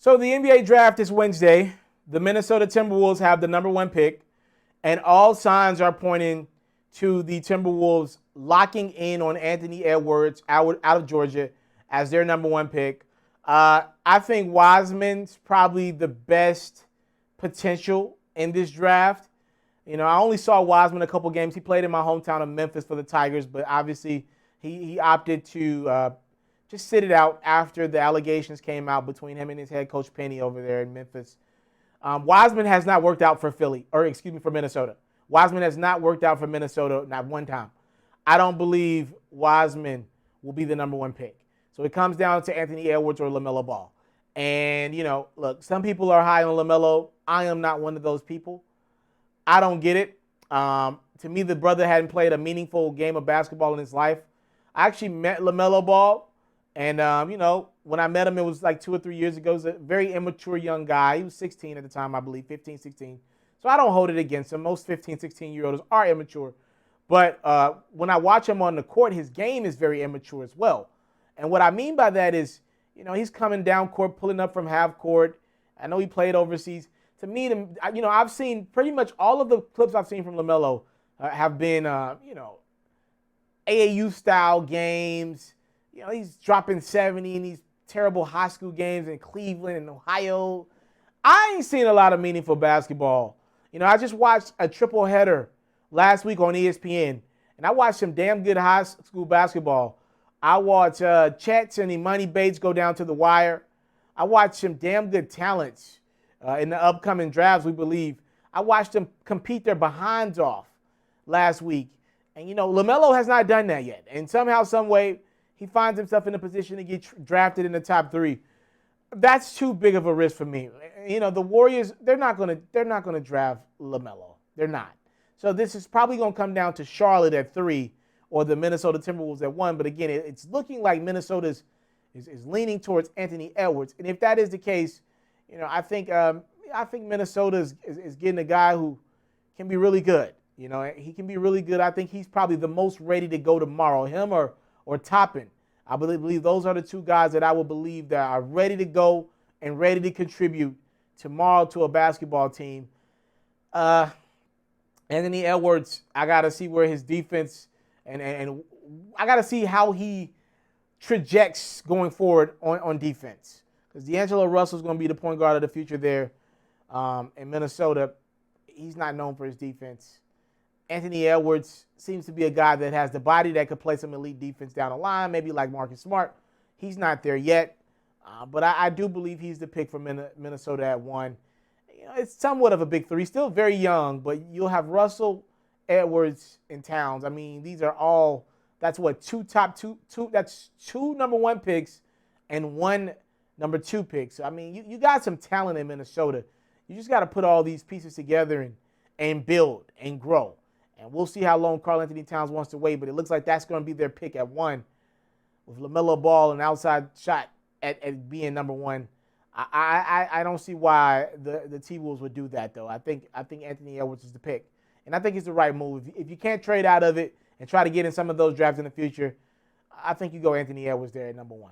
So the NBA draft is Wednesday. The Minnesota Timberwolves have the number one pick, and all signs are pointing to the Timberwolves locking in on Anthony Edwards out of Georgia as their number one pick. I think Wiseman's probably the best potential in this draft. You know, I only saw Wiseman a couple games. He played in my hometown of Memphis for the Tigers, but obviously he opted to just sit it out after the allegations came out between him and his head coach Penny over there in Memphis. Wiseman has not worked out for for Minnesota. Wiseman has not worked out for Minnesota, not one time. I don't believe Wiseman will be the number one pick. So it comes down to Anthony Edwards or LaMelo Ball. And, you know, look, some people are high on LaMelo. I am not one of those people. I don't get it. To me, the brother hadn't played a meaningful game of basketball in his life. I actually met LaMelo Ball. And, you know, when I met him, it was like 2 or 3 years ago. He was a very immature young guy. He was 16 at the time, I believe, 15, 16. So I don't hold it against him. Most 15, 16-year-olds are immature. But when I watch him on the court, his game is very immature as well. And what I mean by that is, you know, he's coming down court, pulling up from half court. I know he played overseas. To me, you know, I've seen pretty much all of the clips I've seen from LaMelo have been, you know, AAU-style games. You know, he's dropping 70 in these terrible high school games in Cleveland and Ohio. I ain't seen a lot of meaningful basketball. You know, I just watched a triple header last week on ESPN, and I watched some damn good high school basketball. I watched Chet and Imani Bates go down to the wire. I watched some damn good talents in the upcoming drafts, we believe. I watched them compete their behinds off last week. And, you know, LaMelo has not done that yet. And somehow, some way, he finds himself in a position to get drafted in the top 3. That's too big of a risk for me. You know, the Warriors, they're not gonna draft LaMelo. They're not. So this is probably gonna come down to Charlotte at 3 or the Minnesota Timberwolves at 1. But again, it's looking like Minnesota is leaning towards Anthony Edwards. And if that is the case, you know, I think Minnesota is getting a guy who can be really good. You know, he can be really good. I think he's probably the most ready to go tomorrow. Him or Toppin. I believe those are the two guys that I will believe that are ready to go and ready to contribute tomorrow to a basketball team. Anthony Edwards, I got to see where his defense and I got to see how he trajects going forward on defense. Because D'Angelo Russell's going to be the point guard of the future there in Minnesota. He's not known for his defense. Anthony Edwards seems to be a guy that has the body that could play some elite defense down the line, maybe like Marcus Smart. He's not there yet, but I do believe he's the pick for Minnesota at 1. You know, it's somewhat of a big 3. Still very young, but you'll have Russell, Edwards, and Towns. I mean, these are all, that's what, that's 2 number 1 picks and 1 number 2 pick. So, I mean, you got some talent in Minnesota. You just got to put all these pieces together and build and grow. And we'll see how long Karl-Anthony Towns wants to wait, but it looks like that's going to be their pick at 1 with LaMelo Ball and outside shot at being number 1. I don't see why the T-Wolves would do that, though. I think Anthony Edwards is the pick. And I think it's the right move. If you can't trade out of it and try to get in some of those drafts in the future, I think you go Anthony Edwards there at number 1.